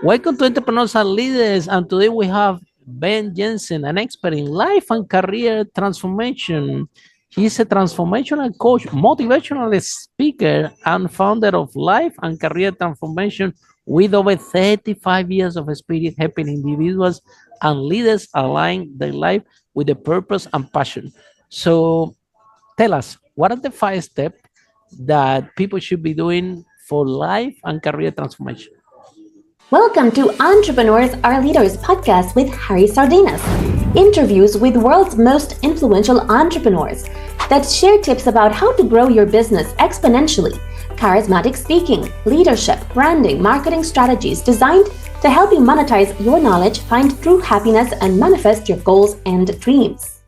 Welcome to Entrepreneurs and Leaders, and today we have Ben Jensen, an expert in life and career transformation. He's a transformational coach, motivational speaker, and founder of Life and Career Transformation with over 35 years of experience helping individuals and leaders align their life with the purpose and passion. So tell us, what are the 5 steps that people should be doing for life and career transformation? Welcome to Entrepreneurs Are Leaders podcast with Harry Sardinas. Interviews with world's most influential entrepreneurs that share tips about how to grow your business exponentially, charismatic speaking, leadership, branding, marketing strategies designed to help you monetize your knowledge, find true happiness, and manifest your goals and dreams.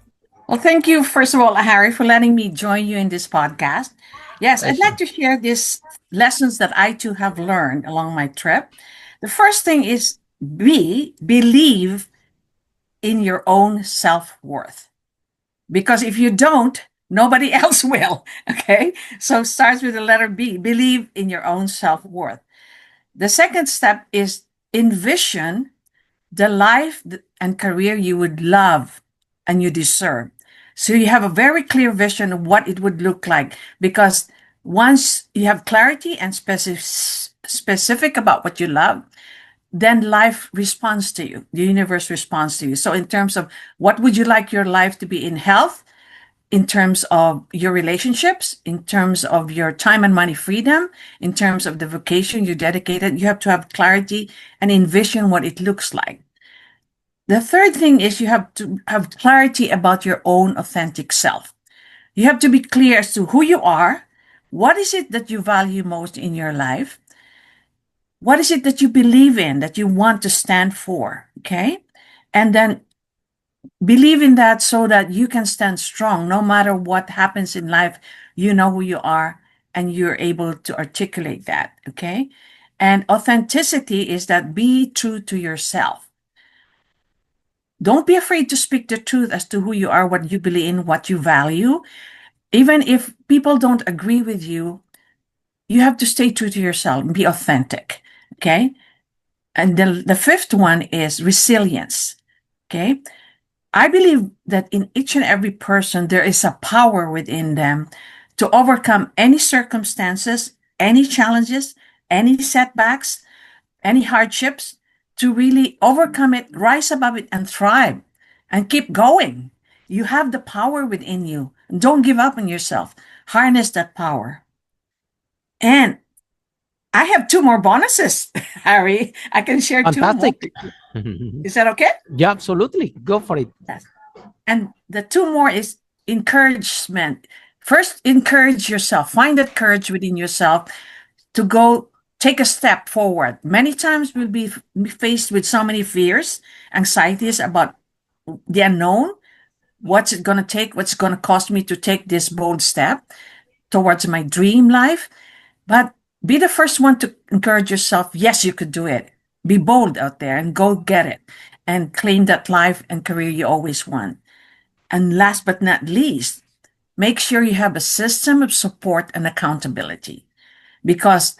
Well, thank you, first of all, Harry, for letting me join you in this podcast. Yes, I'd like to share these lessons that I too have learned along my trip. The first thing is believe in your own self-worth. Because if you don't, nobody else will. Okay. So it starts with the letter B, believe in your own self-worth. The second step is envision the life and career you would love and you deserve. So you have a very clear vision of what it would look like, because once you have clarity and specific about what you love, then life responds to you. The universe responds to you. So in terms of what would you like your life to be in health, in terms of your relationships, in terms of your time and money freedom, in terms of the vocation you dedicated, you have to have clarity and envision what it looks like. The third thing is you have to have clarity about your own authentic self. You have to be clear as to who you are. What is it that you value most in your life? What is it that you believe in, that you want to stand for? Okay. And then believe in that so that you can stand strong no matter what happens in life. You know who you are and you're able to articulate that. Okay. And authenticity is that be true to yourself. Don't be afraid to speak the truth as to who you are, what you believe in, what you value. Even if people don't agree with you, you have to stay true to yourself and be authentic. Okay. And then the fifth one is resilience. Okay. I believe that in each and every person, there is a power within them to overcome any circumstances, any challenges, any setbacks, any hardships, to really overcome it, rise above it, and thrive and keep going. You have the power within you. Don't give up on yourself. Harness that power. And I have 2 more bonuses, Harry. I can share Fantastic. 2 more. Is that okay? Yeah, absolutely. Go for it. Yes. And the 2 more is encouragement. First, encourage yourself. Find that courage within yourself to go take a step forward. Many times we'll be faced with so many fears, anxieties about the unknown. What's it going to take? What's going to cost me to take this bold step towards my dream life? But be the first one to encourage yourself. Yes, you could do it. Be bold out there and go get it and claim that life and career you always want. And last but not least, make sure you have a system of support and accountability, because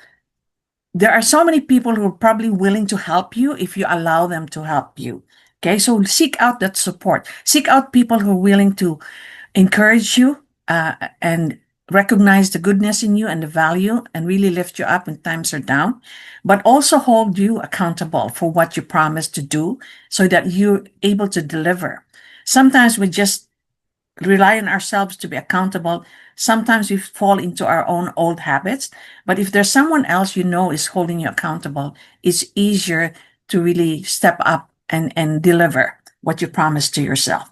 there are so many people who are probably willing to help you if you allow them to help you. Okay, so seek out that support. Seek out people who are willing to encourage you and recognize the goodness in you and the value and really lift you up when times are down, but also hold you accountable for what you promised to do so that you're able to deliver. Sometimes we just rely on ourselves to be accountable. Sometimes we fall into our own old habits, but if there's someone else you know is holding you accountable, it's easier to really step up and deliver what you promised to yourself.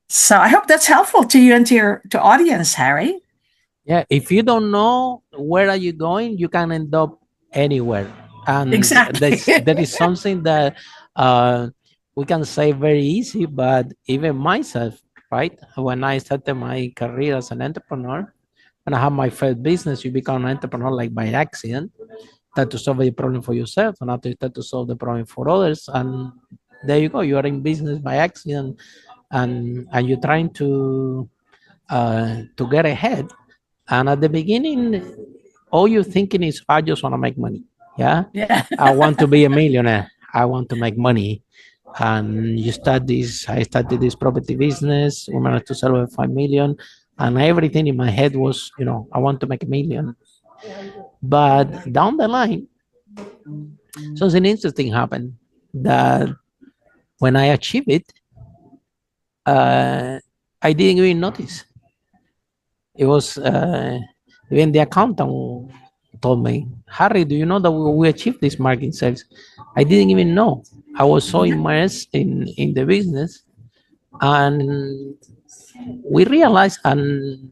So I hope that's helpful to you and to your audience, Harry. Yeah, if you don't know where are you going, you can end up anywhere. And Exactly. that is something that we can say very easy, but even myself, right? When I started my career as an entrepreneur, when I had my first business, you become an entrepreneur like by accident. Start to solve the problem for yourself, and after you start to solve the problem for others, and there you go. You are in business by accident, and you're trying to get ahead. And at the beginning, all you're thinking is, I just want to make money. Yeah. Yeah. I want to be a millionaire. I want to make money. And I started this property business. We managed to sell over 5 million. And everything in my head was, I want to make a million. But down the line, something interesting happened that when I achieved it, I didn't even notice. It was even the accountant told me, Harry, do you know that we achieved this market sales? I didn't even know. I was so immersed in the business, and we realized, and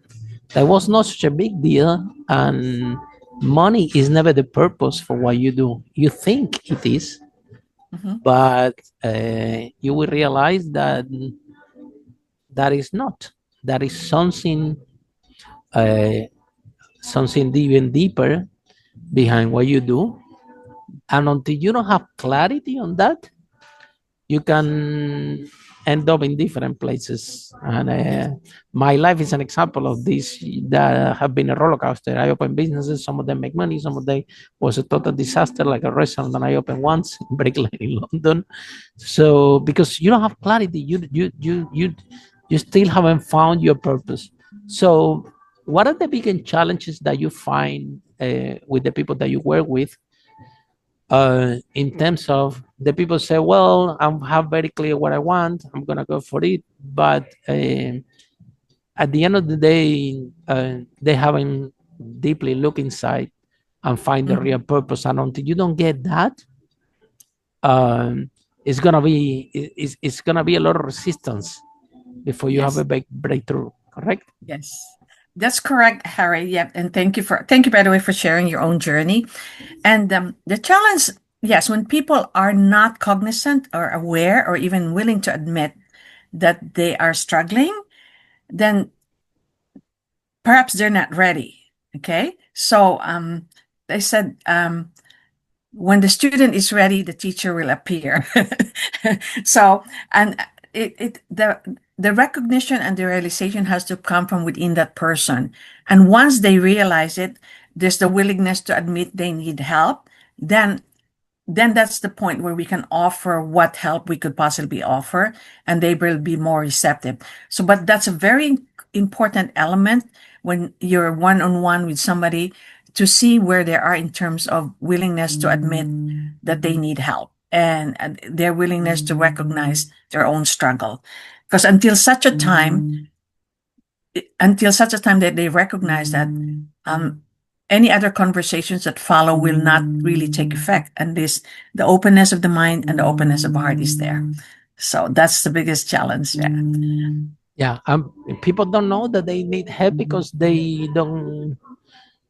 that was not such a big deal. And money is never the purpose for what you do. You think it is, Mhm. but you will realize that that is not. That is uh, something even deeper behind what you do. And until you don't have clarity on that, you can end up in different places. And Yes. my life is an example of this that have been a roller coaster. I open businesses, some of them make money, some of them was a total disaster, like a restaurant that I opened once in Brick Lane in London. So because you don't have clarity, you still haven't found your purpose. So what are the biggest challenges that you find with the people that you work with, in terms of the people say, well, I have very clear what I want, I'm gonna go for it, but at the end of the day, they haven't deeply look inside and find the real Mhm. purpose. And until you don't get that, um, it's gonna be a lot of resistance before you have a Yes. big breakthrough. Correct? Yes. That's correct, Harry. Yeah, and thank you by the way for sharing your own journey. And the challenge, yes, when people are not cognizant or aware or even willing to admit that they are struggling, then perhaps they're not ready. Okay. So they said when the student is ready, the teacher will appear. So, and the recognition and the realization has to come from within that person. And once they realize it, there's the willingness to admit they need help. Then that's the point where we can offer what help we could possibly offer, and they will be more receptive. So, but that's a very important element when you're one-on-one with somebody to see where they are in terms of willingness to admit that they need help and their willingness to recognize their own struggle. Because until such a time that they recognize that, any other conversations that follow will not really take effect unless the openness of the mind and the openness of the heart is there. So that's the biggest challenge. Yeah. Yeah. People don't know that they need help because they don't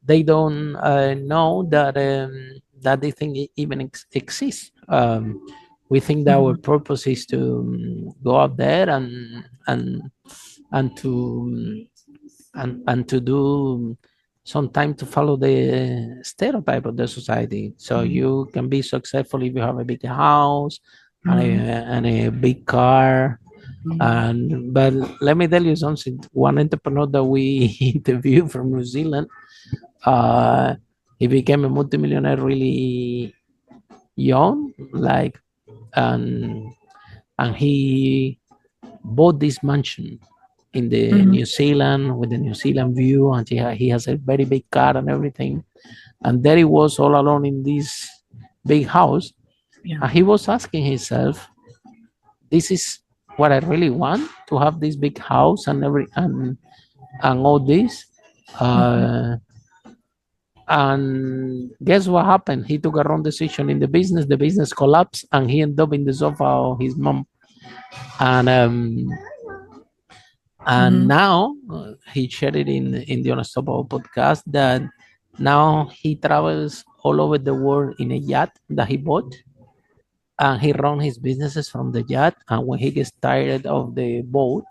know that they think it even exists. We think that our purpose is to go out there and to and to do sometime to follow the stereotype of the society. So you can be successful if you have a big house and a big car. And but let me tell you something. One entrepreneur that we interviewed from New Zealand, uh, he became a multimillionaire really young, like, and and he bought this mansion in the Mhm. New Zealand with the New Zealand view, and he has a very big car and everything. And there he was all alone in this big house, Yeah. and he was asking himself, "This is what I really want to have this big house and all this." Mhm. Uh, And guess what happened? He took a wrong decision in the business. The business collapsed, and he ended up in the sofa of his mom. And Mhm. now he shared it in the Unstoppable podcast that now he travels all over the world in a yacht that he bought, and he runs his businesses from the yacht. And when he gets tired of the boat,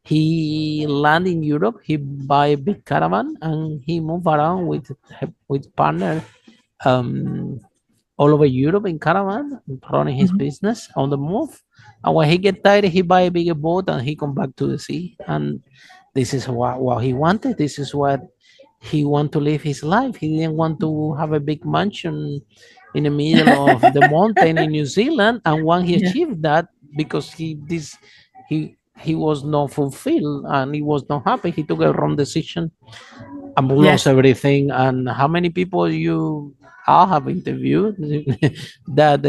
he land in Europe. He buy a big caravan and he move around with partner, um, all over Europe in caravan, running his Mhm. business on the move. And when he get tired, he buy a bigger boat and he come back to the sea. And this is what he wanted. This is what he want to live his life. He didn't want to have a big mansion in the middle of the mountain in New Zealand. And when he Yeah. achieved that, because he was not fulfilled and he was not happy, he took a wrong decision and lost Yes. everything. And how many people you all have interviewed that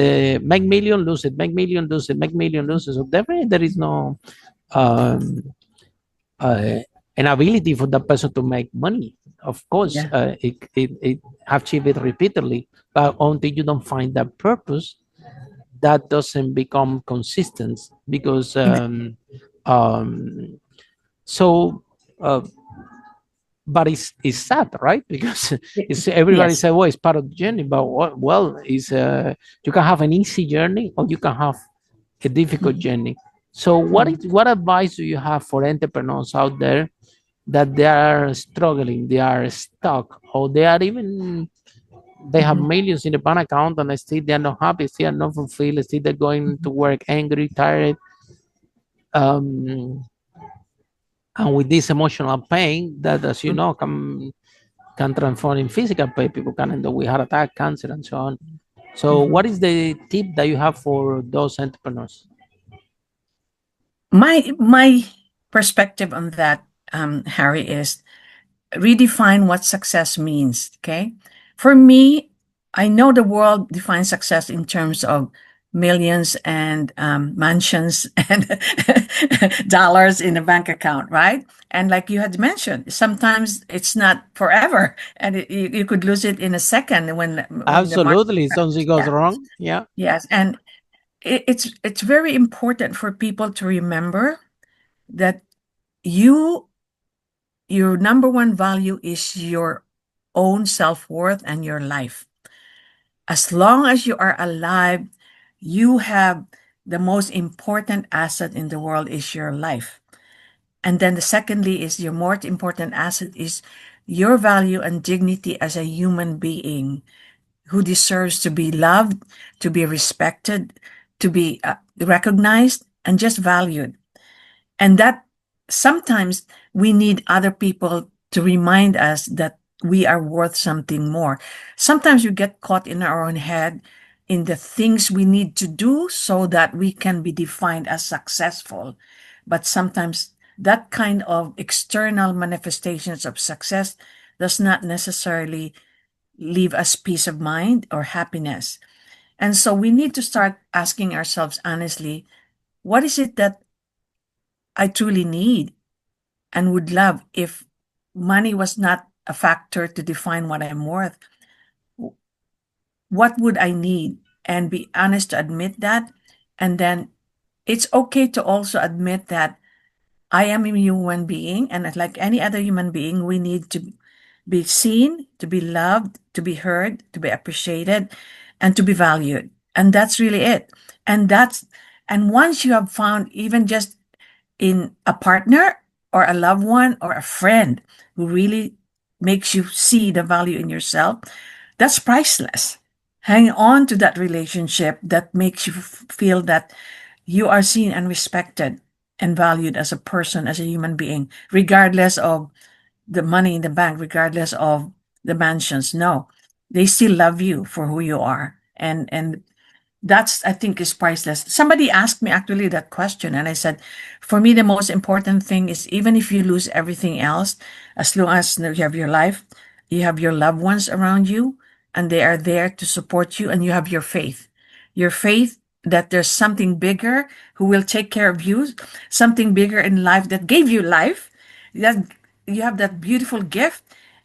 make million, lose it, make million, lose it, make million, lose it. So definitely there is no um, uh, an ability for that person to make money. Of course, Yeah. it achieve it repeatedly, but until you don't find that purpose, that doesn't become consistent because Ex- um, so. But it's sad, right? Because it's everybody Yes. say, well, it's part of the journey, but well, is you can have an easy journey or you can have a difficult Mhm. journey. So Mhm. what advice do you have for entrepreneurs out there that they are struggling, they are stuck, or they are even they have Mhm. millions in the bank account and still they are not happy, still are not fulfilled, still they're going to Mhm. work angry, tired, um, and with this emotional pain that, as you Mhm. know, can transform in physical pain. People can end up with heart attack, cancer, and so on. So, what Mhm. is the tip that you have for those entrepreneurs? My perspective on that, Harry, is redefine what success means. Okay. For me, I know the world defines success in terms of millions and mansions and dollars in a bank account, right? And like you had mentioned, sometimes it's not forever, and you could lose it in a second when the market Absolutely, something crashes. goes Yeah. wrong. Yeah, Yes, and it's very important for people to remember that you your number one value is your own self-worth and your life. As long as you are alive, you have the most important asset in the world is your life. And then the secondly is your most important asset is your value and dignity as a human being who deserves to be loved, to be respected, to be recognized, and just valued. And that sometimes we need other people to remind us that we are worth something more. Sometimes we get caught in our own head in the things we need to do so that we can be defined as successful. But sometimes that kind of external manifestations of success does not necessarily leave us peace of mind or happiness. And so we need to start asking ourselves honestly, what is it that I truly need and would love if money was not a factor to define what I'm worth? What would I need? And be honest to admit that. And then it's okay to also admit that I am a human being, and like any other human being, we need to be seen, to be loved, to be heard, to be appreciated, and to be valued. And that's really it. And that's and once you have found even just in a partner or a loved one or a friend who really makes you see the value in yourself, that's priceless. Hang on to that relationship that makes you feel that you are seen and respected and valued as a person, as a human being, regardless of the money in the bank, regardless of the mansions. No, they still love you for who you are. And that's, I think, is priceless. Somebody asked me actually that question, and I said, for me, the most important thing is even if you lose everything else, as long as you have your life, you have your loved ones around you, and they are there to support you, and you have your faith that there's something bigger who will take care of you, something bigger in life that gave you life, that you have that beautiful gift,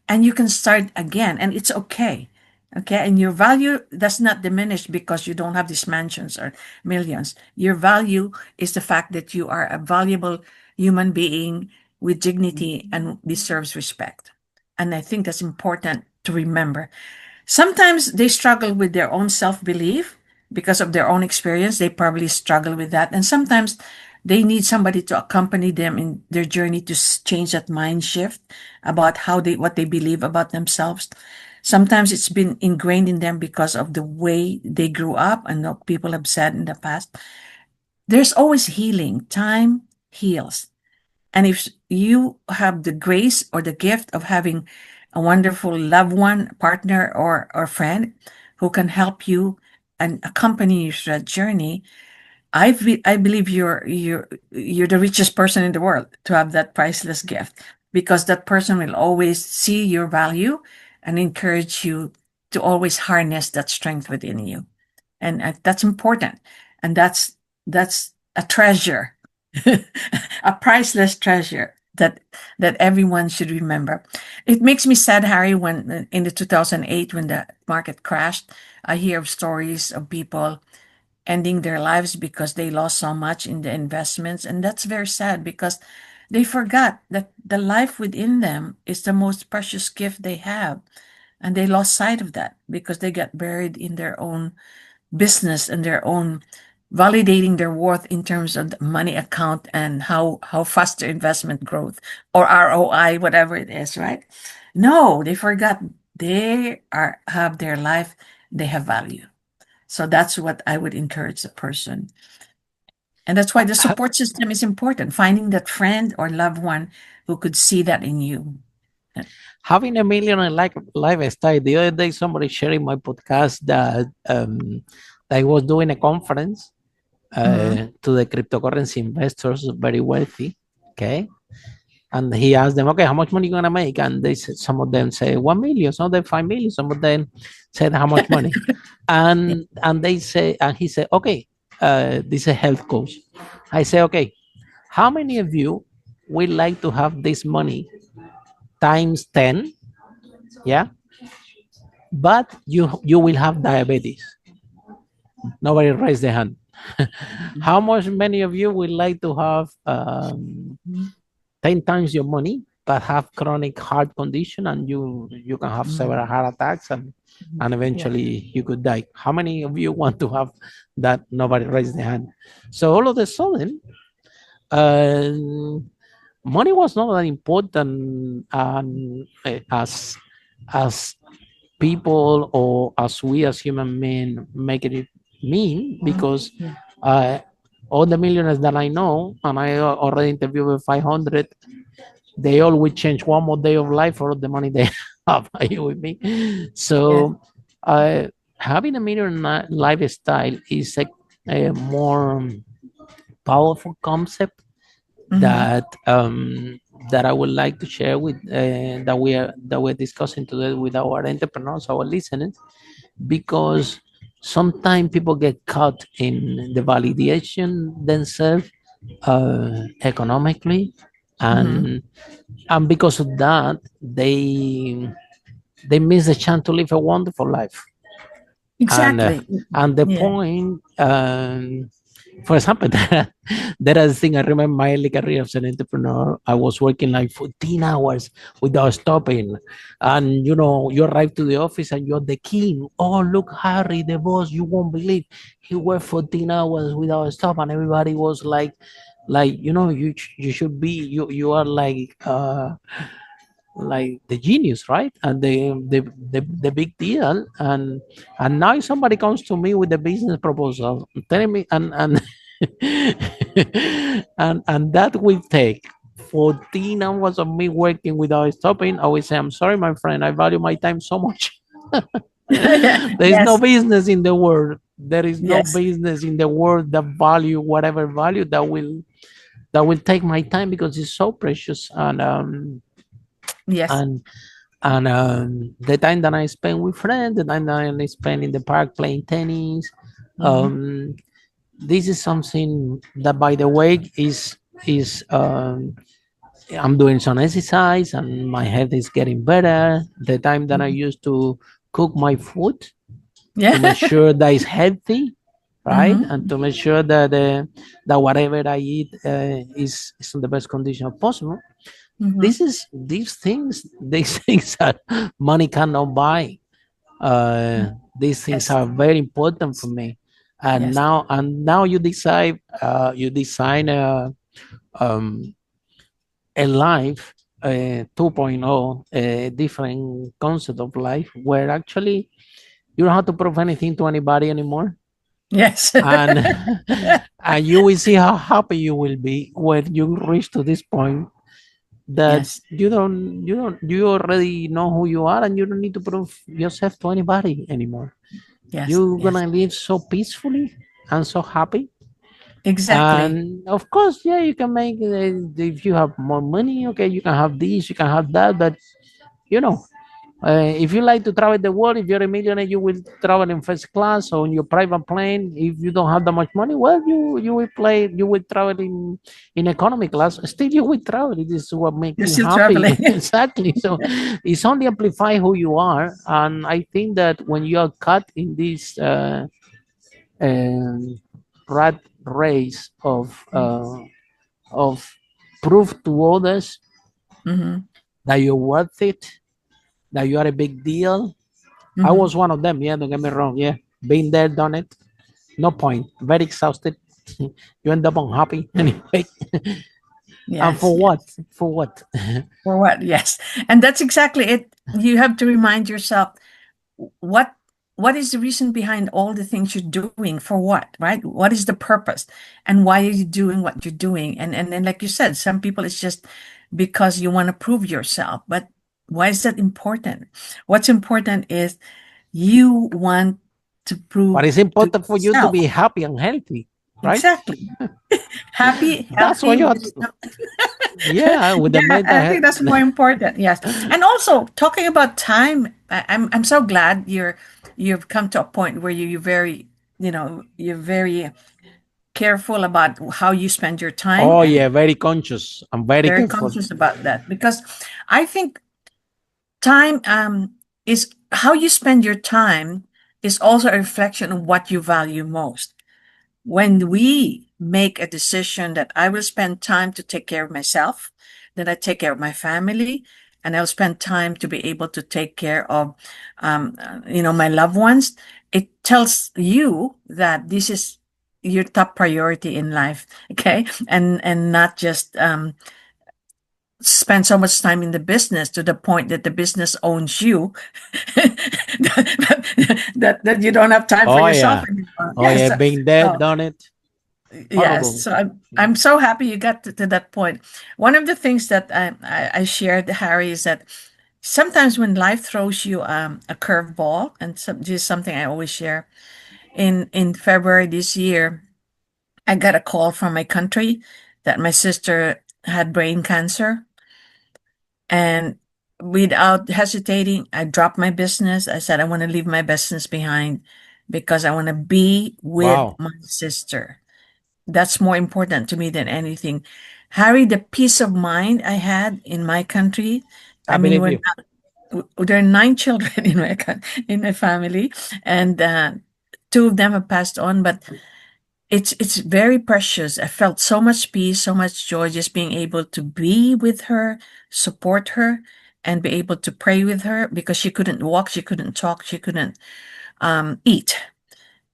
and you can start again, and it's okay. Okay, and your value does not diminish because you don't have these mansions or millions. Your value is the fact that you are a valuable human being with dignity and deserves respect. And I think that's important to remember. Sometimes they struggle with their own self belief because of their own experience. They probably struggle with that. And sometimes they need somebody to accompany them in their journey to change that mind shift about what they believe about themselves. Sometimes it's been ingrained in them because of the way they grew up and what people have said in the past. There's always healing. Time heals. And if you have the grace or the gift of having a wonderful loved one, partner, or friend who can help you and accompany you through that journey, I believe you're the richest person in the world to have that priceless gift, because that person will always see your value and encourage you to always harness that strength within you, and that's important, and that's a treasure, a priceless treasure that everyone should remember. It makes me sad, Harry, when in the 2008, when the market crashed, I hear of stories of people ending their lives because they lost so much in the investments. And that's very sad, because they forgot that the life within them is the most precious gift they have. And they lost sight of that because they got buried in their own business and their own validating their worth in terms of the money account and how fast their investment growth or ROI, whatever it is, right? No, they forgot they have their life, they have value. So that's what I would encourage the person. And that's why the support system is important, finding that friend or loved one who could see that in you. Having a millionaire lifestyle. The other day, somebody sharing my podcast that I was doing a conference to the cryptocurrency investors, very wealthy. Okay. And he asked them, okay, how much money you gonna make? And they said, some of them say 1 million, some of them 5 million, some of them said how much money. and they say, and he said, okay, this is a health coach. I say, okay, how many of you would like to have this money times 10? Yeah. But you will have diabetes. Nobody raised their hand. How much many of you would like to have 10 times your money, but have chronic heart condition, and you can have several heart attacks and eventually you could die? How many of you want to have that? Nobody raised their hand. So all of a sudden, money was not that important as people or as we as human men make it mean, because all the millionaires that I know, and I already interviewed 500, they all will change one more day of life for the money they have. Are you with me? So having a millionaire lifestyle is a more powerful concept that that I would like to share with that we're discussing today with our entrepreneurs, our listeners, because sometimes people get caught in the validation themselves economically, and because of that they miss the chance to live a wonderful life. Exactly. And the point, for example, there is a thing I remember my early career as an entrepreneur. I was working like 14 hours without stopping. And you arrive to the office and you're the king. Oh, look, Harry, the boss, you won't believe he worked 14 hours without stop. And everybody was like, you should be, you are like the genius, right? And the big deal. And now if somebody comes to me with a business proposal telling me, and and that will take 14 hours of me working without stopping, I will say, I'm sorry, my friend, I value my time so much. There is no business in the world. There is no business in the world that value whatever value that will take my time, because it's so precious. And the time that I spend with friends, the time that I spend in the park playing tennis, this is something that, by the way, is I'm doing some exercise and my health is getting better. The time that I used to cook my food to make sure that it's healthy, right, and to make sure that that whatever I eat is in the best condition possible. These things that money cannot buy. These things are very important for me. And now you decide you design a life 2.0, a different concept of life, where actually you don't have to prove anything to anybody anymore. And you will see how happy you will be when you reach to this point, that Yes. you already know who you are, and you don't need to prove yourself to anybody anymore. Yes. You're Yes. gonna live so peacefully and so happy. Exactly. And of course, yeah, you can make if you have more money, okay, you can have this, you can have that, but you know, if you like to travel the world, if you're a millionaire, you will travel in first class or in your private plane. If you don't have that much money, well, you will travel in economy class. Still, you will travel. This is what makes You're you still happy. traveling. Exactly. So it's only amplify who you are, and I think that when you are caught in this um, rat race of proof to others Hmm. that you're worth it, that you are a big deal. I Hmm. was one of them. Yeah, don't get me wrong. Yeah, been there, done it. No point. Very exhausted. You end up unhappy anyway. And Yes. for what? For what? For what? Yes. And that's exactly it. You have to remind yourself what what is the reason behind all the things you're doing, for what, right? What is the purpose, and why are you doing what you're doing? And like you said, some people it's just because you want to prove yourself, but why is that important? What's important is you want to But prove it's to important for you to yourself. be happy and healthy, right? Exactly. Happy, That's what healthy you have with to do. Yeah, with the yeah, mental I think health. that's more important. Yes, and also talking about time, I'm so glad you've come to a point where you're very, you're very careful about how you spend your time Oh and yeah, very conscious. I'm very very careful. conscious about that, because I think time is how you spend your time is also a reflection of what you value most. When we make a decision that I will spend time to take care of myself, then I take care of my family, and I'll spend time to be able to take care of, my loved ones. It tells you that this is your top priority in life, okay, and not just spend so much time in the business to the point that the business owns you, that you don't have time for Oh yourself yeah. anymore. Oh yeah, Yes. been there, So done it. yes, Horrible. so I'm so happy you got to that point. One of the things that I shared, Harry, is that sometimes when life throws you a curveball, and this is something I always share. In February this year, I got a call from my country that my sister had brain cancer, and without hesitating, I dropped my business. I said I want to leave my business behind because I want to be with Wow. my sister. That's more important to me than anything. Harry, the peace of mind I had in my country. I I mean, believe when you. there are 9 children in in my family, and two of them have passed on, but it's very precious. I felt so much peace, so much joy just being able to be with her, support her, and be able to pray with her because she couldn't walk, she couldn't talk, she couldn't eat.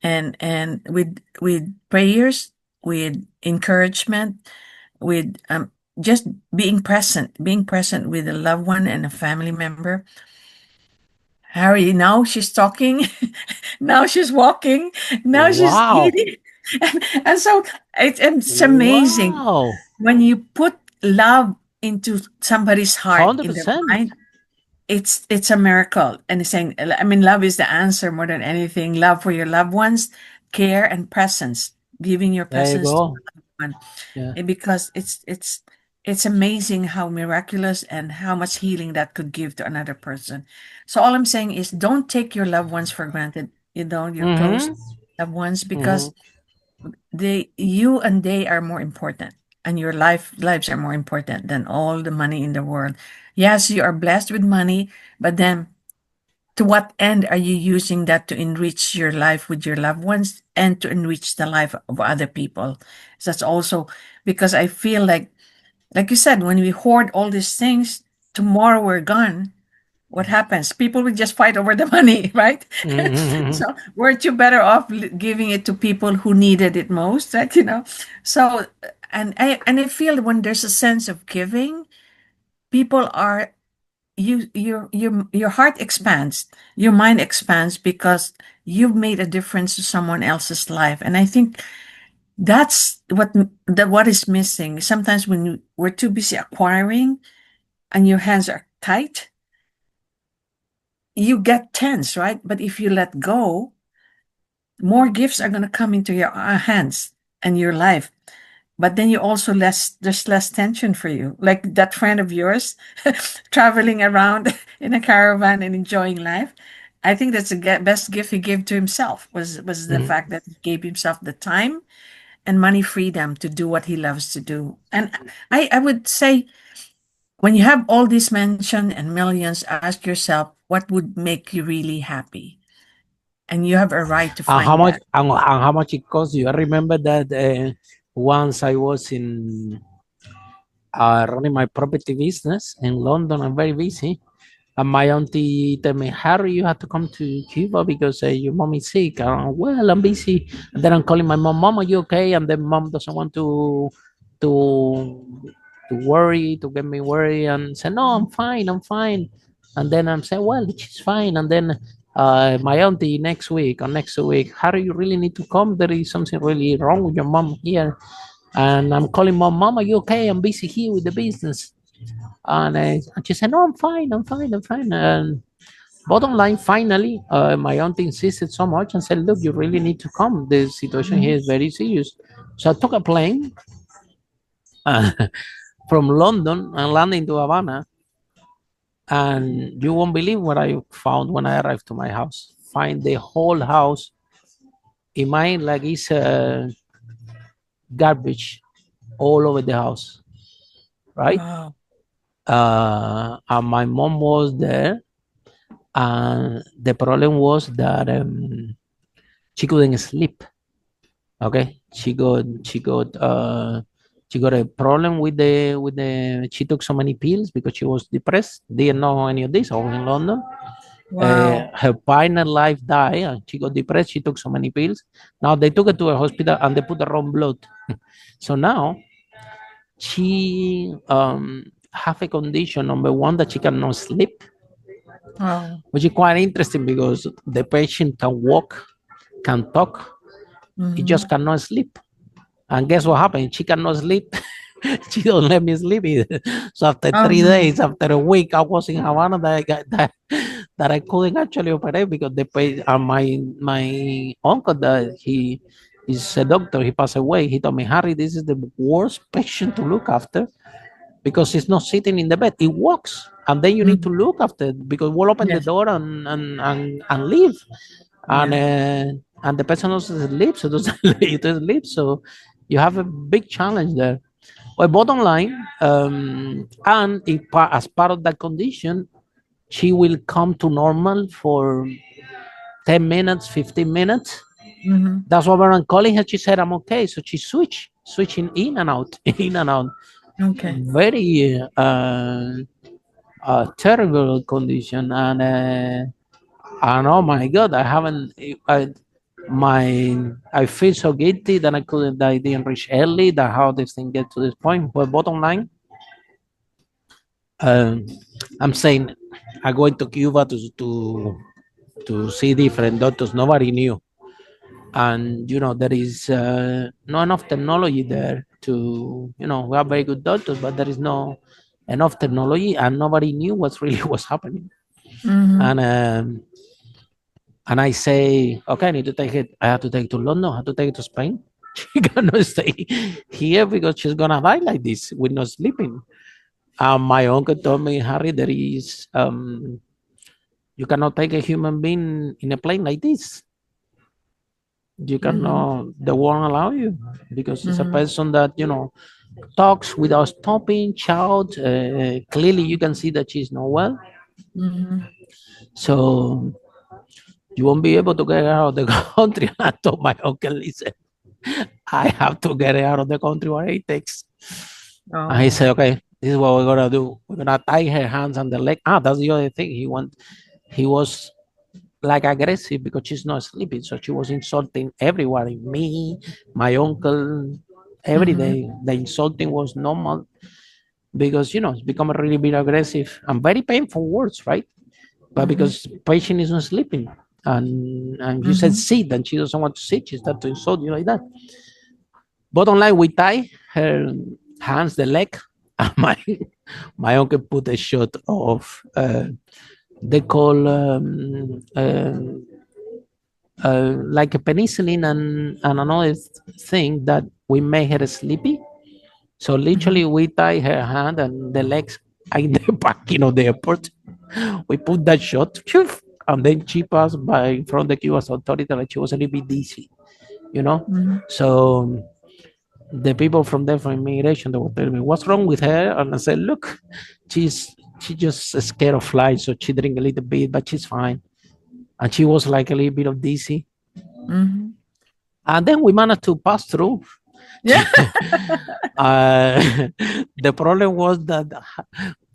And with prayers, with encouragement, with just being present with a loved one and a family member. Harry, now she's talking, now she's walking, now she's Wow. eating. And so it's amazing Wow. when you put love into somebody's heart, in their 100%. mind. It's a miracle. And it's saying, I mean, love is the answer more than anything. Love for your loved ones, care and presence, giving your There you presence to go. a loved one. Yeah. Because it's amazing how miraculous and how much healing that could give to another person. So all I'm saying is don't take your loved ones for granted, your close Mm-hmm. loved ones, Mm-hmm. because you and they are more important, and your lives are more important than all the money in the world. Yes, you are blessed with money, but then to what end are you using that to enrich your life with your loved ones and to enrich the life of other people? So that's also because I feel like you said, when we hoard all these things, tomorrow we're gone. What happens? People will just fight over the money, right? Mm-hmm. So weren't you better off giving it to people who needed it most? Right? So and I feel when there's a sense of giving, people are your heart expands, your mind expands because you've made a difference to someone else's life, and I think that's what is missing. Sometimes when we're too busy acquiring, and your hands are tight, you get tense, right? But if you let go, more gifts are going to come into your hands and your life. But then you also there's less tension for you. Like that friend of yours traveling around in a caravan and enjoying life. I think that's the best gift he gave to himself was the fact that he gave himself the time and money freedom to do what he loves to do. And I would say when you have all these mention and millions, ask yourself what would make you really happy. And you have a right to And how find much that. and how much it costs you? I remember that once I was in running my property business in London. I'm very busy. And my auntie told me, Harry, you have to come to Cuba because your mom is sick. Well, I'm busy. And then I'm calling my mom, Mom, are you okay? And then mom doesn't want to worry, to get me worried, and say, no, I'm fine, I'm fine. And then I'm saying, well, she's fine. And then my auntie next week or next week, Harry, you really need to come. There is something really wrong with your mom here. And I'm calling mom, Mom, are you okay? I'm busy here with the business. And she said, no, I'm fine, I'm fine, I'm fine. And bottom line, finally, my auntie insisted so much and said, look, you really need to come. The situation here is very serious. So I took a plane uh, from London and landed into Havana. And you won't believe what I found when I arrived to my house. Find the whole house in mine like it's garbage all over the house, right? Wow. And my mom was there, and the problem was that she couldn't sleep. Okay, she got a problem with the. She took so many pills because she was depressed. Didn't know any of this. I was in London. Wow. Her partner life died, and she got depressed. She took so many pills. Now they took her to a hospital and they put the wrong blood. So now she have a condition. Number one, that she cannot sleep, Wow. which is quite interesting because the patient can walk, can talk, he just cannot sleep. And guess what happened? She cannot sleep. She don't let me sleep either. So after Oh, 3 days, after a week, I was in Havana that I couldn't actually operate because my uncle that he is a doctor, he passed away. He told me, Harry, this is the worst patient to look after because he's not sitting in the bed. He walks, and then you need to mhm. look after because we'll open the Yes. door and leave, and Yeah. the person also sleeps, so doesn't let you sleep. So you have a big challenge there. Well, bottom line, and if, as part of that condition, she will come to normal for 10 minutes, 15 minutes. Mhm. That's why when I'm calling her, she said, I'm okay. So she switching in and out, in and out. Okay. Very terrible condition. And oh my God, I haven't, I feel so guilty that I didn't reach early, that how this thing get to this point. But bottom line, um, I'm saying I going to Cuba to see different doctors. Nobody knew, and there is not enough technology there to we have very good doctors, but there is no enough technology, and nobody knew what's really was happening. Mhm. And I say, okay, I need to take it. I have to take it to London. I have to take it to Spain. She cannot stay here because she's gonna die like this with no sleeping. My uncle told me, Harry, there is you cannot take a human being in a plane like this. You Mhm. cannot. They won't allow you because it's a Mhm. person that talks without stopping, shout. Clearly, you can see that she's not well. Mhm. So you won't be able to get her out of the country. I told my uncle, listen, I have to get her out of the country whatever it takes. And he Oh. said, okay, this is what we're gonna do. We're gonna tie her hands and the leg. That's the other thing. He was like aggressive because she's not sleeping. So she was insulting everybody, me, my uncle, every Mhm. day. The insulting was normal because it's become a really bit aggressive and very painful words, right? But Mhm. because patient is not sleeping, and you said Mhm. sit, and she doesn't want to sit, she started to insult you like that. Bottom line, we tie her hands, the leg, my my uncle put a shot of they call like a penicillin and another thing that we make her sleepy. So literally, we tie her hand and the legs in the parking of the airport. We put that shot, and then she passed by from the QS authority like she was a little bit dizzy, you know. Mhm. So the people from there from immigration, they were telling me what's wrong with her, and I said, look, she just scared of flies, so she drink a little bit, but she's fine. And she was like a little bit of dizzy, Mhm. and then we managed to pass through. Yeah. The problem was that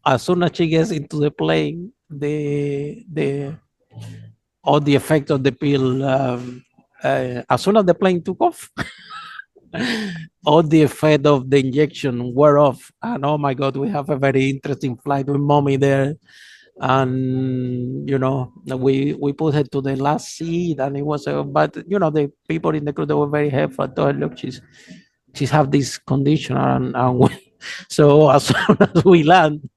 as soon as she gets into the plane, the all the effect of the pill, as soon as the plane took off, all the effect of the injection wore off. And oh my God, we have a very interesting flight with mommy there. And we put her to the last seat, and it was but the people in the crew, they were very helpful. I told her, look, she's have this condition, and so as soon as we land,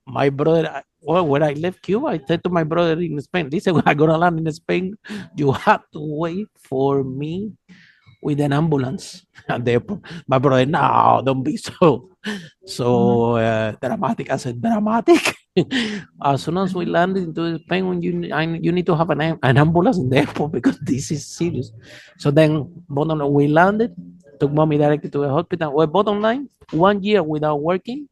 my brother, well, when I left Cuba, I said to my brother in Spain, listen, when I gonna land in Spain, you have to wait for me with an ambulance at the airport. My brother, no, don't be Mhm. dramatic. I said, dramatic. As soon as we landed into Spain, when you need to have an ambulance in the airport because this is serious. So then, bottom line, we landed, took mommy directly to the hospital. Well, bottom line, 1 year without working,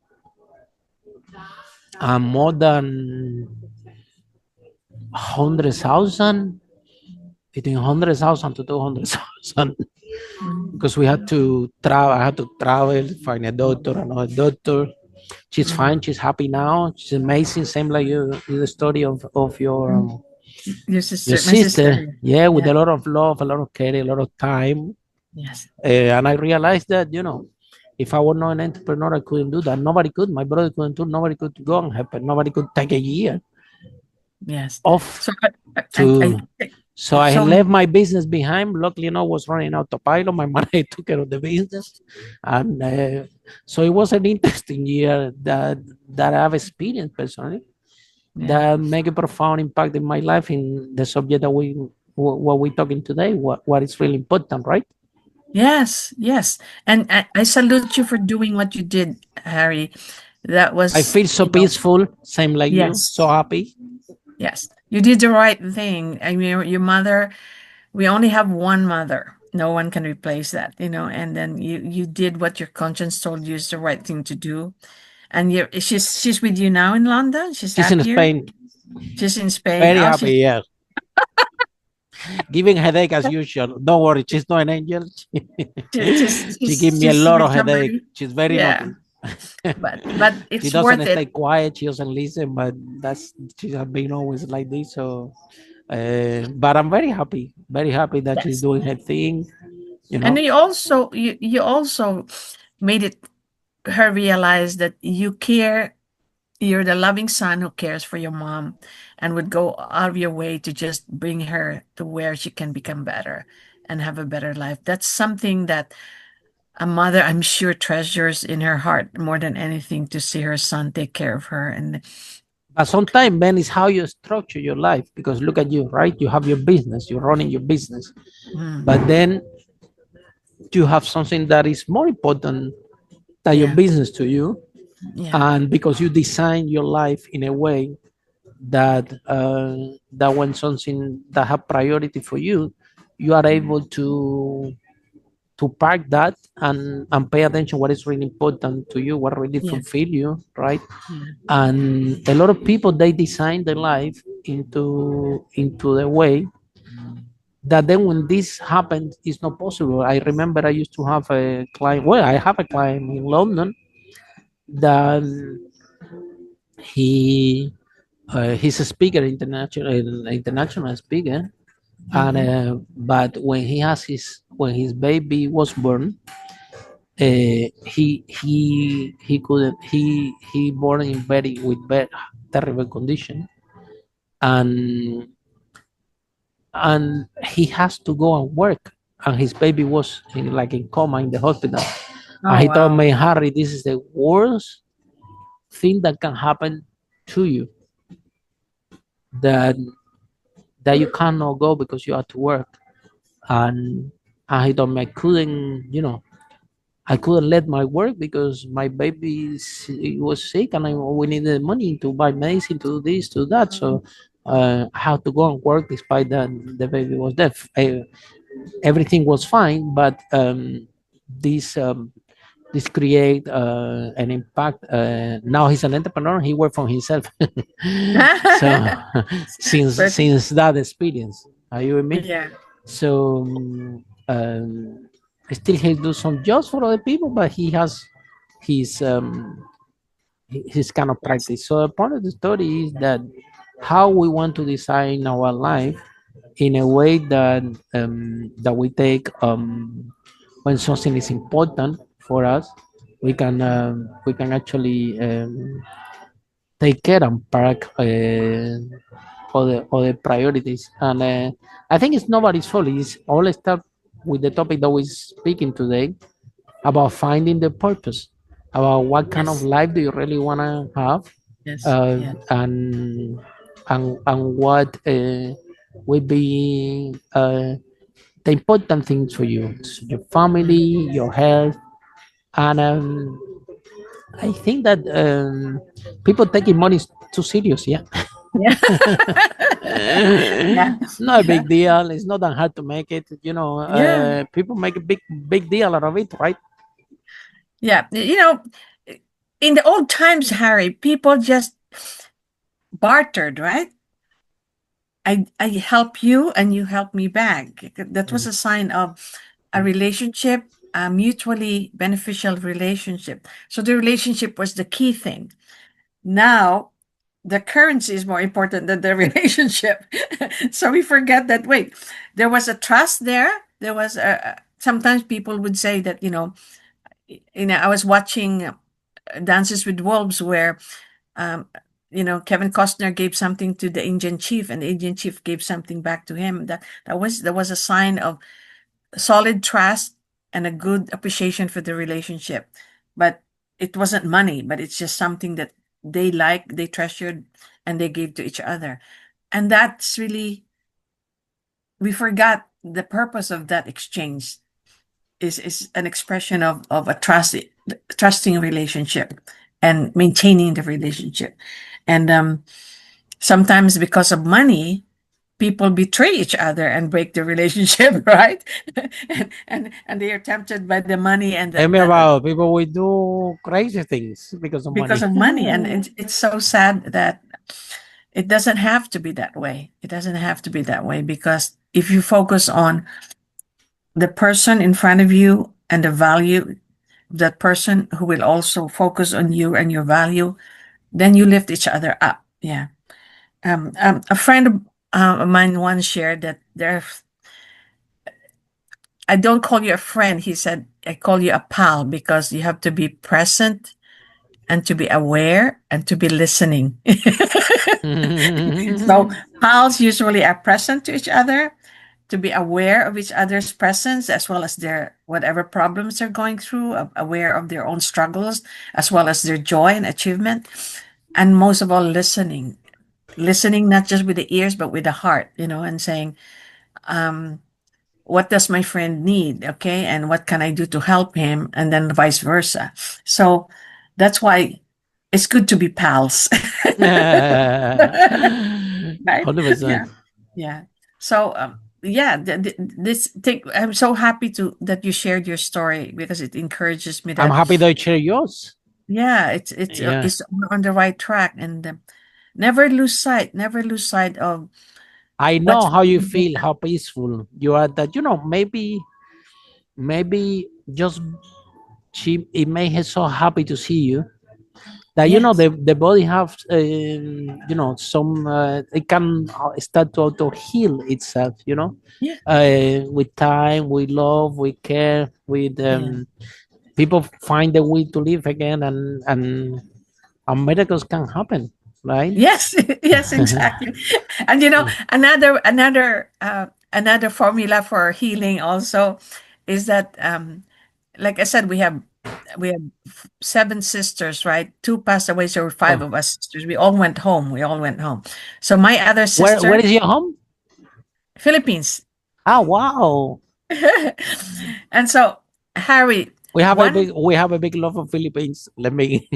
and more than 100,000, between 100,000 to 200,000, Mhm. because we had to travel. I had to travel, find a doctor, another doctor. She's Mhm. fine. She's happy now. She's amazing. Same like you, the story of Mhm. Your your sister, my sister. sister. Yeah, with Yeah. a lot of love, a lot of care, a lot of time. Yes. And I realized that if I were not an entrepreneur, I couldn't do that. Nobody could. My brother couldn't do. Nobody could go and help. Nobody could take a year Yes. off So to. I So I had so left my business behind. Luckily, was running autopilot. My manager took care of the business, and so it was an interesting year that I've experienced personally. yeah. That make a profound impact in my life in the subject that what we're talking today. What is really important, right? Yes, yes. And I salute you for doing what you did, Harry. That I was, feel so peaceful. Same like you. So yes, happy. yes. You did the right thing. I mean, your mother, we only have one mother. No one can replace that, and then you did what your conscience told you is the right thing to do. And she's with you now in London. She's She's in happier. Spain. She's in Spain. Very Oh, happy. Yeah. Giving headache as usual. Don't worry. She's not an angel. She give me a she's lot of with headache. somebody. She's very Yeah, naughty. but She it's doesn't worth stay it. quiet. She doesn't listen. But she has been always like this. So, but I'm very happy that she's Yes. doing her thing. You And know, you also made it her realize that you care. You're the loving son who cares for your mom and would go out of your way to just bring her to where she can become better and have a better life. That's something that a mother, I'm sure, treasures in her heart more than anything, to see her son take care of her. And but sometimes, man, it's how you structure your life. Because look at you, right? You have your business. You're running your business, mm, but then you have something that is more important than your yeah, business to you, yeah, and because you design your life in a way that when something that have priority for you, you are able to park that and pay attention what is really important to you, what really yeah, fulfill you, right? yeah, And a lot of people, they design their life into the way that then when this happens, it's not possible. I remember I used to have a client. Well, I have a client in London that he he's a speaker, international speaker, and hmm, but when his baby was born, he couldn't he born in very with very terrible condition, and he has to go and work, and his baby was in coma in the hospital, and oh he told wow, me, Harry, this is the worst. thing that can happen to you that you cannot go because you have to work. And I told me I couldn't, I couldn't let my work because my baby was sick and we needed money to buy medicine, to do this, to that. So I had to go and work despite that the baby was deaf. Everything was fine, but this this create an impact. Now he's an entrepreneur. He worked for himself. So But since that experience, are you with me? yeah, So still he do some jobs for other people, but he has his his kind of yes, practice. So a part of the story is that how we want to design our life in a way that that we take when something is important for us, we can actually take care and park other priorities. And I think it's nobody's fault. It's all start with the topic that we're speaking today about finding the purpose, about what kind of yes, life do you really want to have, yes, uh, yes, and what will be the important things for you, your mm, family, your health, and I think that people taking money is too serious. Yeah. yeah, yeah, It's not a big deal. It's not that hard to make it. yeah, People make a big deal out of it, right? yeah. In the old times, Harry, people just bartered, right? I help you and you help me back. That was Mhm. a sign of a relationship, a mutually beneficial relationship. So the relationship was the key thing. Now, the currency is more important than the relationship. So we forget that, wait, there was a trust there. There was sometimes people would say that, I was watching Dances with Wolves where um, Kevin Costner gave something to the Indian chief, and the Indian chief gave something back to him. That was a sign of solid trust and a good appreciation for the relationship. But it wasn't money, but it's just something that they liked, they treasured, and they gave to each other. And that's really, we forgot the purpose of that exchange is an expression of a trusting relationship and maintaining the relationship. And sometimes because of money, people betray each other and break the relationship, right? And they are tempted by the money and Tell me about people we do crazy things because of because money. of money. And it's so sad that it doesn't have to be that way. It doesn't have to be that way, because if you focus on the person in front of you and the value of that person, who will also focus on you and your value, then you lift each other up. Yeah. A friend of mine once shared that I don't call you a friend. He said, I call you a pal, because you have to be present and to be aware and to be listening. So pals usually are present to each other, to be aware of each other's presence, as well as their whatever problems they're going through, aware of their own struggles, as well as their joy and achievement. And most of all, listening not just with the ears, but with the heart, and saying, what does my friend need? Okay. And what can I do to help him? And then vice versa. So that's why it's good to be pals. Right? 100%. Yeah. Yeah. So, yeah, this thing, I'm so happy to that you shared your story, because it encourages me I'm that, happy that you share yours. yeah, it's Yeah. it's on the right track. And never lose sight of I know what's how you really feel, important. how peaceful you are. That maybe just it made her so happy to see you that Yes. the body have some it can start to auto heal itself. Yeah. With time, with love, with care, with Yeah. people find a way to live again, and miracles can happen, right? Yes, yes, exactly. And another formula for healing also is that, like I said, we have we have seven sisters, right? Two passed away, so we're five Oh, of us sisters. We all went home. We all went home. So my other where sister, is your home? Philippines. Ah, wow. And so, Harry, one We have a big love for Philippines. Let me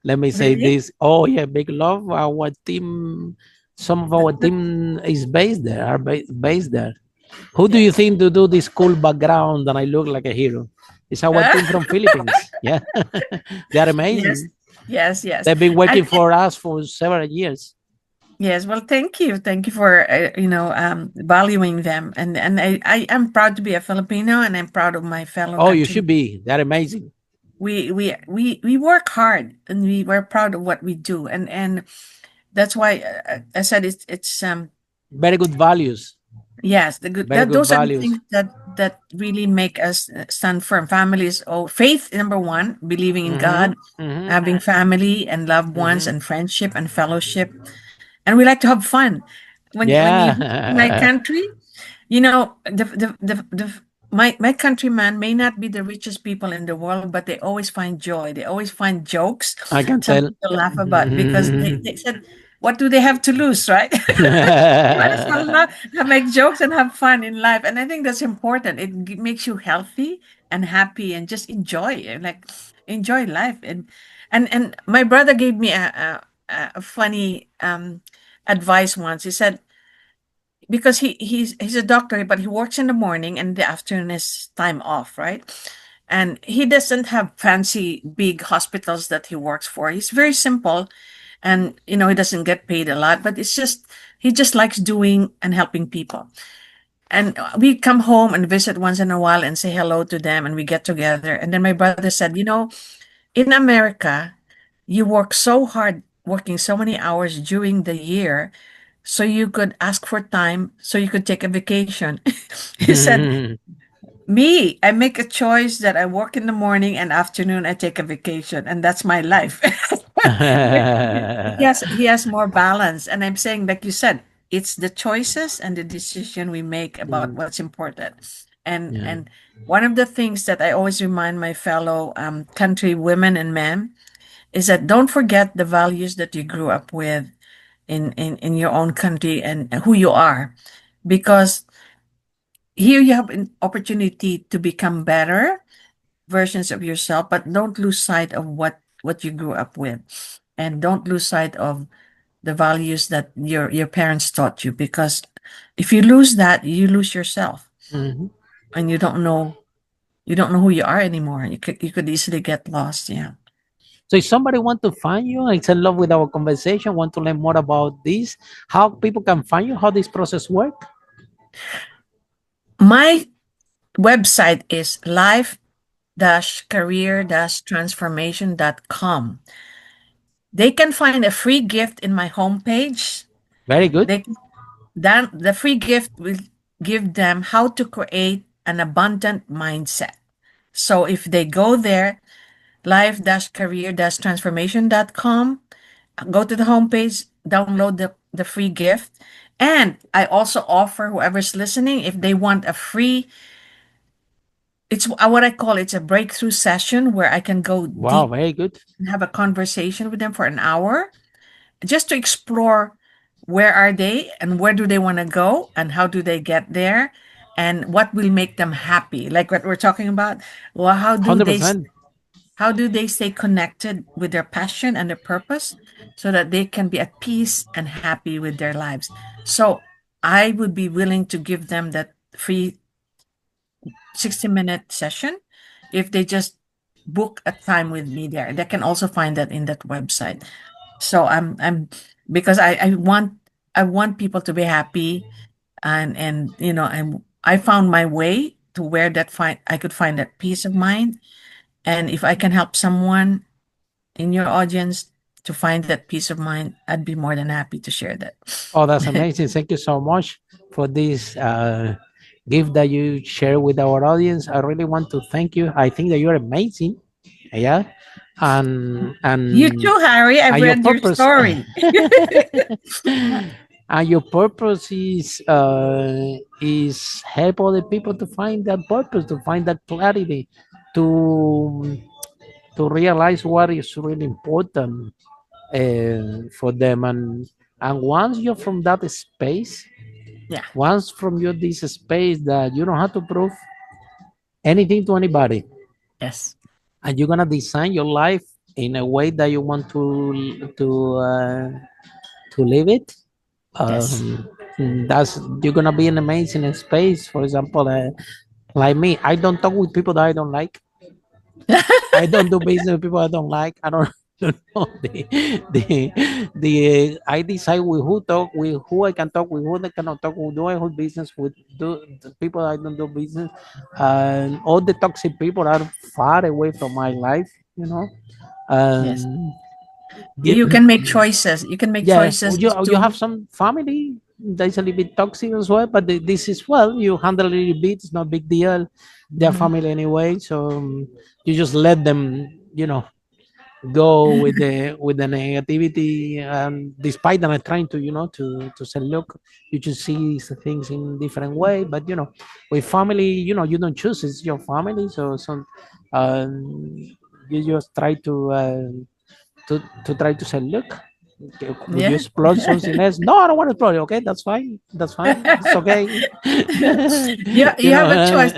let me say really, this. Oh yeah, big love. Our team, some of the, our the, team is based there. Are based there. Who do you yes. think to do this cool background and I look like a hero? It's our team from Philippines. Yeah, they are Yes, amazing. yes, yes. They've been And working for us for several years. yes, well, thank you. Thank you for valuing them. And I am proud to be a Filipino, and I'm proud of my fellow Oh, you countrymen. should be. They're amazing. We work hard, and we're proud of what we do. And that's why I said it's Very good values. yes, Very good those are the values. things that really make us stand firm. Families, oh, faith, number one, believing in Mm-hmm. God, Mm-hmm. having family and loved ones, Mm-hmm. and friendship and fellowship. And we like to have fun. When you visit my Yeah. country, you know, my countrymen may not be the richest people in the world, but they always find joy. They always find jokes, I can tell. something to laugh about, because they said, what do they have to lose, right? Might as well not make jokes and have fun in life. And I think that's important. It makes you healthy and happy, and just enjoy it, like enjoy life. And my brother gave me a funny advice once. He said, because he's a doctor, but he works in the morning, and the afternoon is time off, right? And he doesn't have fancy big hospitals that he works for. He's very simple, and he doesn't get paid a lot, but it's just he just likes doing and helping people. And we come home and visit once in a while and say hello to them, and we get together. And then my brother said, in America, you work so hard, working so many hours during the year, so you could ask for time, so you could take a vacation. He said, me, I make a choice that I work in the morning, and afternoon I take a vacation, and that's my life. He has more balance. And I'm saying, like you said, it's the choices and the decision we make about what's important. And Yeah. and one of the things that I always remind my fellow country women and men is that don't forget the values that you grew up with in your own country, and who you are, because here you have an opportunity to become better versions of yourself, but don't lose sight of what you grew up with, and don't lose sight of the values that your parents taught you, because if you lose that, you lose yourself, Mhm. and you don't know who you are anymore. You could easily get lost. Yeah. So if somebody want to find you, it's in love with our conversation, want to learn more about this, how people can find you, how this process work? My website is life-career-transformation.com. They can find a free gift in my homepage. Very good. Then the free gift will give them how to create an abundant mindset. So if they go there, life-career-transformation.com, go to the homepage, download the free gift. And I also offer whoever's listening, if they want a free, it's what I call it's a breakthrough session, where I can go Wow, deep very good. and have a conversation with them for an hour, just to explore where are they, and where do they want to go, and how do they get there, and what will make them happy, like what we're talking about. Well, how do they 100%. how do they stay connected with their passion and their purpose, so that they can be at peace and happy with their lives? So I would be willing to give them that free 60-minute session if they just book a time with me there. They can also find that in that website. So I'm because I want people to be happy, and I found my way to where I could find that peace of mind. And if I can help someone in your audience to find that peace of mind, I'd be more than happy to share that. Oh, that's amazing. Thank you so much for this gift that you share with our audience. I really want to thank you. I think that you're amazing. Yeah. And You and too, Harry. I've and your read your purpose story. and your purpose is help other people to find that purpose, to find that clarity, to to realize what is really important for them. And once you're from that space, Yeah. once from your this space that you don't have to prove anything to anybody, Yes. and you're gonna design your life in a way that you want to live it. Yes. That's you're gonna be in an amazing space. For example, like me, I don't talk with people that I don't like. I don't do business with people I don't like. I don't, don't know the I decide with who talk with who I can talk with who I cannot talk with. Do I hold business with the people I don't do business, and all the toxic people are far away from my life. You know, Yes. um, You can make choices. You can make yeah, choices you have to. some family that's a little bit toxic as well, but this is well, you handle a little bit. It's not a big deal. They're Mhm. family anyway, so you just let them, go with the negativity. Despite them trying to, to say, look, you just see things in different way. But with family, you don't choose. It's your family, so you just try to try to say, look, okay, would you Yeah. explore something else? No, I don't want to explore. Okay, that's fine. That's fine. It's okay. You have a choice.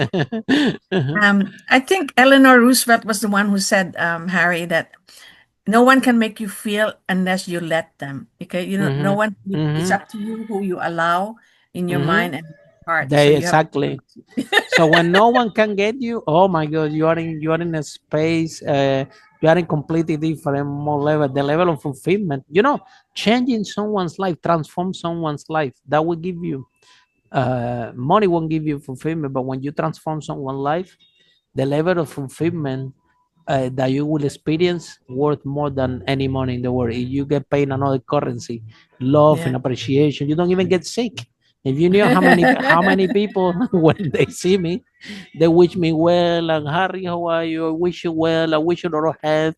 I think Eleanor Roosevelt was the one who said, Harry, that no one can make you feel unless you let them. Okay, no hmm one. It's hmm up to you who you allow in your hmm mind and heart. So They you have a exactly. choice. So when no one can get you, oh my God, you are in a space. You are in completely different more level. The level of fulfillment. Changing someone's life, transform someone's life. That will give you. Money won't give you fulfillment, but when you transform someone's life, the level of fulfillment that you will experience worth more than any money in the world. If you get paid another currency, love Yeah. and appreciation, you don't even get sick. If you knew how many people when they see me, they wish me well and Harry, how are you? I wish you well. I wish you a lot of health.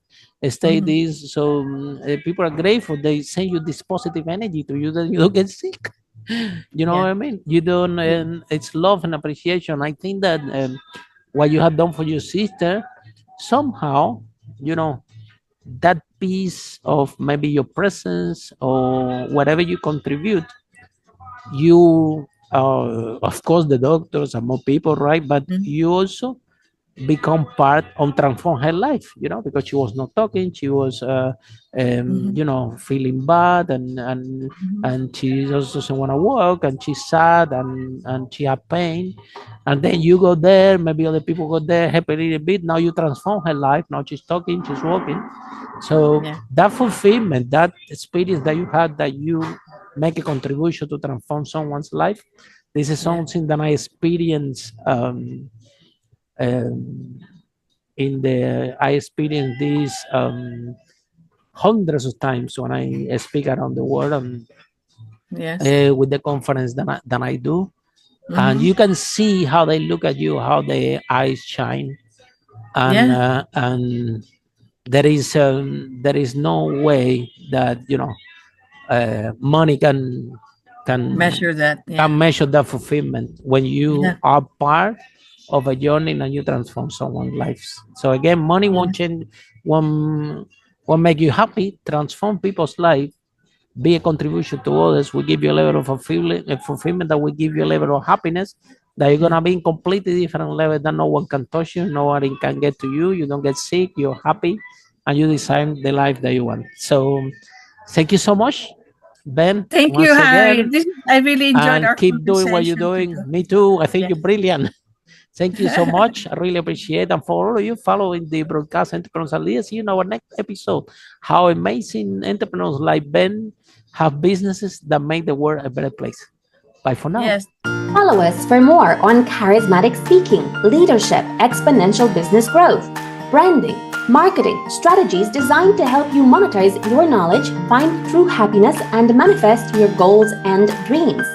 Stay Mhm. this. So people are grateful. They send you this positive energy to you that you don't get sick. You know what Yeah. I mean? You don't. It's love and appreciation. I think that what you have done for your sister, somehow, you know, that piece of maybe your presence or whatever you contribute, you, of course, the doctors and more people, right? But Mhm. you also become part of transform her life, because she was not talking, she was Mhm. feeling bad, and Mhm. and she just doesn't want to work, and she's sad, and she had pain, and then you go there, maybe other people go there, help a little bit, now you transform her life, now she's talking, she's walking. So Yeah. that fulfillment, that experience that you had, that you make a contribution to transform someone's life, this is Yeah. something that I experience, um, I experience this hundreds of times when I speak around the world, and Yes. with the conference that I do, and Mhm. you can see how they look at you, how their eyes shine, and Yeah. there is no way that money can Measure that. can Yeah. measure that fulfillment when you Yeah. are part of a journey and you transform someone's lives. So again, money Yeah. won't change, won't make you happy. Transform people's life, be a contribution to others, will give you a level of fulfillment that will give you a level of happiness that you're Yeah. gonna be in completely different level that no one can touch you, no one can get to you. You don't get sick, you're happy, and you design the life that you want. So thank you so much, Ben, Thank you, once Harry. again, I really enjoyed and our keep doing what you're conversation doing. today. Me too. I think Yeah. you're brilliant. Thank you so much. I really appreciate it. And for all of you following the broadcast entrepreneurs and leaders, see you in our next episode. How amazing entrepreneurs like Ben have businesses that make the world a better place. Bye for now. Yes. Follow us for more on charismatic speaking, leadership, exponential business growth, branding, marketing, strategies designed to help you monetize your knowledge, find true happiness, and manifest your goals and dreams.